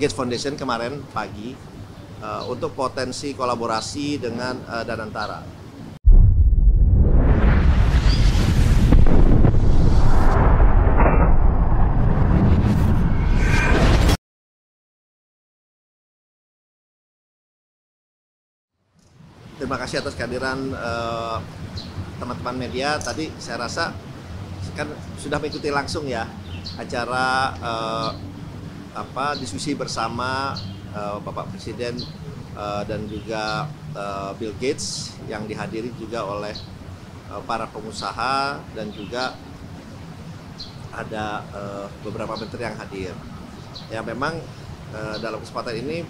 Gates Foundation kemarin pagi untuk potensi kolaborasi dengan Danantara. Terima kasih atas kehadiran teman-teman media. Tadi saya rasa kan sudah mengikuti langsung ya acara diskusi bersama Bapak Presiden dan juga Bill Gates yang dihadiri juga oleh para pengusaha dan juga ada beberapa menteri yang hadir. Ya memang dalam kesempatan ini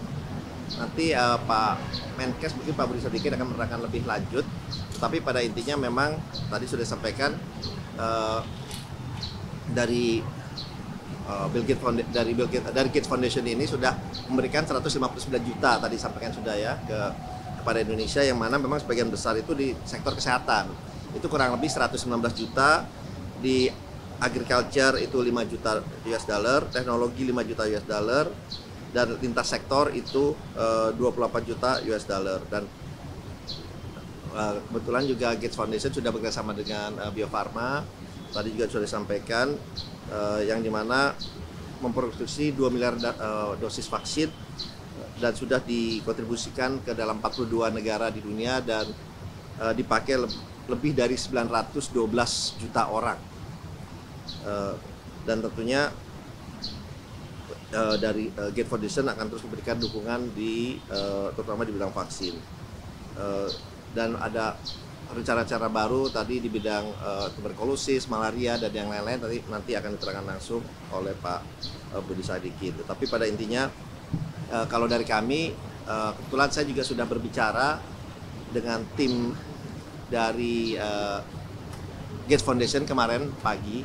nanti Pak Menkes mungkin Pak Budi Sadikin akan menerangkan lebih lanjut, tapi pada intinya memang tadi sudah disampaikan dari Gates Foundation ini sudah memberikan 159 juta tadi sampaikan sudah ya kepada Indonesia, yang mana memang sebagian besar itu di sektor kesehatan. Itu kurang lebih 119 juta, di agriculture itu 5 juta US dollar, teknologi 5 juta US dollar, dan lintas sektor itu 28 juta US dollar. Dan kebetulan juga Gates Foundation sudah bekerjasama dengan Bio Farma, tadi juga sudah disampaikan, yang dimana memproduksi 2 miliar dosis vaksin dan sudah dikontribusikan ke dalam 42 negara di dunia dan dipakai lebih dari 912 juta orang. Dan tentunya dari Gates Foundation akan terus memberikan dukungan terutama di bidang vaksin, dan ada rencana-rencana baru tadi di bidang tuberkulosis, malaria, dan yang lain-lain nanti akan diterangkan langsung oleh Pak Budi Sadikin. Tapi pada intinya kalau dari kami, kebetulan saya juga sudah berbicara dengan tim dari Gates Foundation kemarin pagi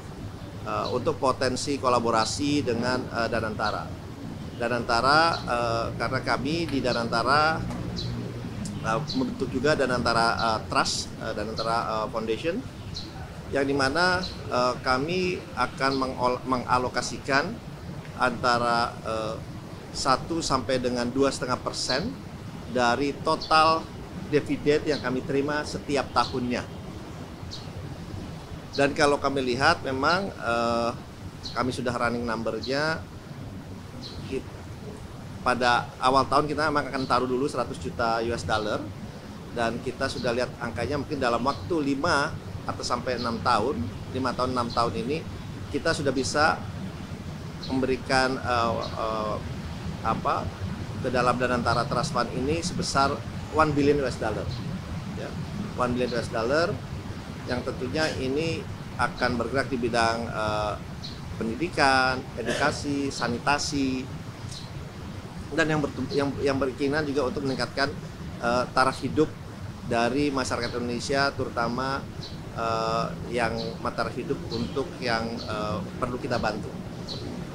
untuk potensi kolaborasi dengan Danantara. Karena kami di Danantara membentuk juga Danantara Trust, Danantara Foundation, yang dimana kami akan mengalokasikan antara 1 sampai dengan 2,5% dari total dividen yang kami terima setiap tahunnya. Dan kalau kami lihat memang kami sudah running number-nya. Pada awal tahun kita memang akan taruh dulu 100 juta US dollar, dan kita sudah lihat angkanya mungkin dalam waktu 5 atau sampai 6 tahun, 5 tahun 6 tahun ini kita sudah bisa memberikan ke dalam Danantara Trust Fund ini sebesar 1 billion US dollar. Ya, 1 billion US dollar yang tentunya ini akan bergerak di bidang pendidikan, edukasi, sanitasi, dan yang berkeinginan juga untuk meningkatkan taraf hidup dari masyarakat Indonesia, terutama yang taraf hidup untuk yang perlu kita bantu.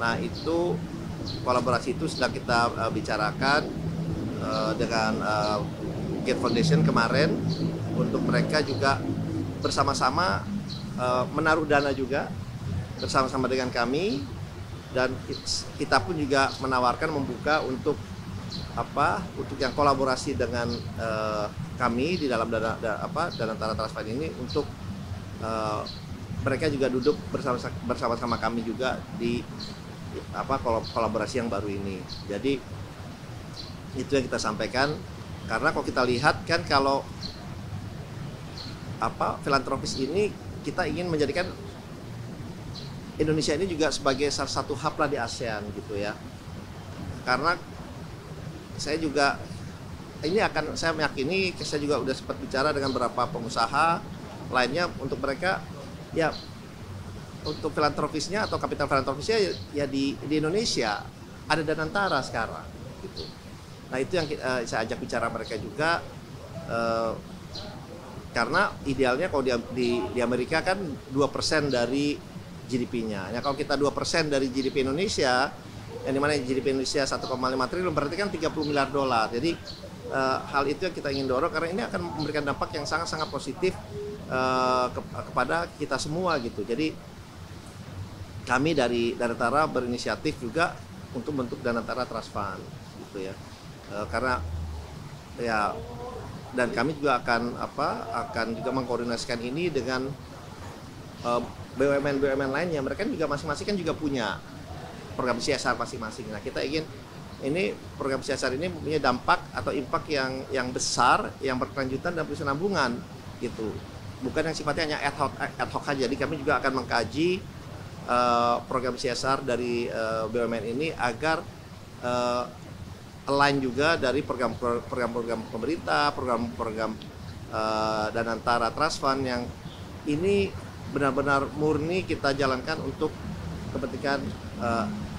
Nah, itu kolaborasi itu sedang kita bicarakan dengan Gates Foundation kemarin, untuk mereka juga bersama-sama menaruh dana juga bersama-sama dengan kami, dan kita pun juga menawarkan membuka untuk yang kolaborasi dengan kami di dalam Danantara Trust Fund ini, untuk mereka juga duduk bersama-sama kami juga di kolaborasi yang baru ini. Jadi itu yang kita sampaikan, karena kalau kita lihat kan, kalau filantropis ini kita ingin menjadikan Indonesia ini juga sebagai salah satu hub lah di ASEAN gitu ya. Karena saya meyakini, saya juga udah sempat bicara dengan beberapa pengusaha lainnya, untuk mereka ya, untuk filantropisnya atau kapital filantropusnya ya di Indonesia ada Danantara sekarang gitu. Nah, itu yang saya ajak bicara mereka juga, karena idealnya kalau di Amerika kan 2% dari GDP-nya. Ya, kalau kita 2% dari GDP Indonesia, yang dimana GDP Indonesia 1,5 triliun, berarti kan 30 miliar dolar. Jadi hal itu yang kita ingin dorong, karena ini akan memberikan dampak yang sangat-sangat positif kepada kita semua gitu. Jadi kami dari Danantara berinisiatif juga untuk bentuk Danantara Trust Fund gitu ya. Karena ya, dan kami juga akan juga mengkoordinasikan ini dengan BUMN lainnya. Mereka juga masing-masing kan juga punya program CSR masing-masing. Nah, kita ingin ini program CSR ini mempunyai dampak atau impact yang besar, yang berkelanjutan dan berkesinambungan gitu. Bukan yang sifatnya hanya ad hoc aja. Jadi kami juga akan mengkaji program CSR dari BUMN ini agar align juga dari program-program pemerintah, program-program Danantara Trust Fund yang ini benar-benar murni kita jalankan untuk kepentingan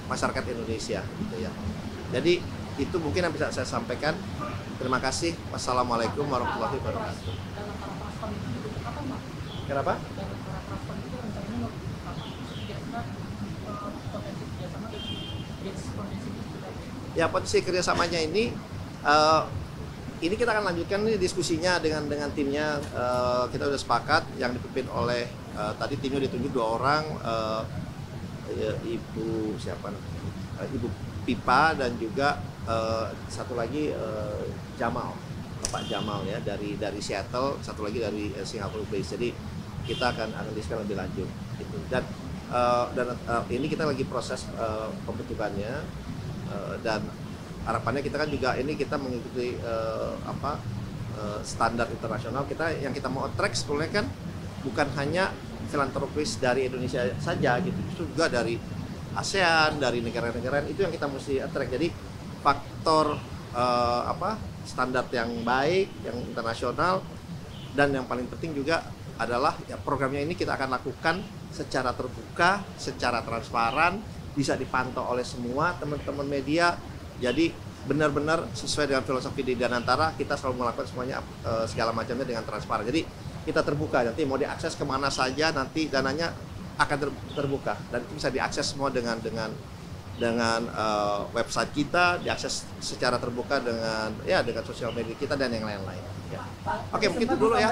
masyarakat Indonesia gitu ya. Jadi itu mungkin yang bisa saya sampaikan. Terima kasih. Wassalamualaikum warahmatullahi wabarakatuh. Kenapa? Ya, potensi kerjasamanya ini kita akan lanjutkan nih diskusinya dengan timnya. Kita sudah sepakat yang dipimpin oleh tadi timnya ditunjuk 2 orang, Ibu Pipa dan juga satu lagi Jamal, Bapak Jamal ya dari Seattle, satu lagi dari Singapore base. Jadi kita akan diskusikan lebih lanjut gitu. Dan ini kita lagi proses pembentukannya, dan harapannya kita kan juga ini kita mengikuti standar internasional. Yang kita mau attract sebetulnya kan bukan hanya filantropis dari Indonesia saja gitu, juga dari ASEAN, dari negara-negara itu yang kita mesti attract. Jadi faktor standar yang baik, yang internasional, dan yang paling penting juga adalah ya, programnya ini kita akan lakukan secara terbuka, secara transparan, bisa dipantau oleh semua teman-teman media. Jadi benar-benar sesuai dengan filosofi di Danantara, kita selalu melakukan semuanya segala macamnya dengan transparan. Jadi kita terbuka, nanti mau diakses kemana saja, nanti dananya akan terbuka dan itu bisa diakses semua dengan website kita, diakses secara terbuka dengan sosial media kita dan yang lain-lain. Ya. Oke, mungkin itu dulu ya.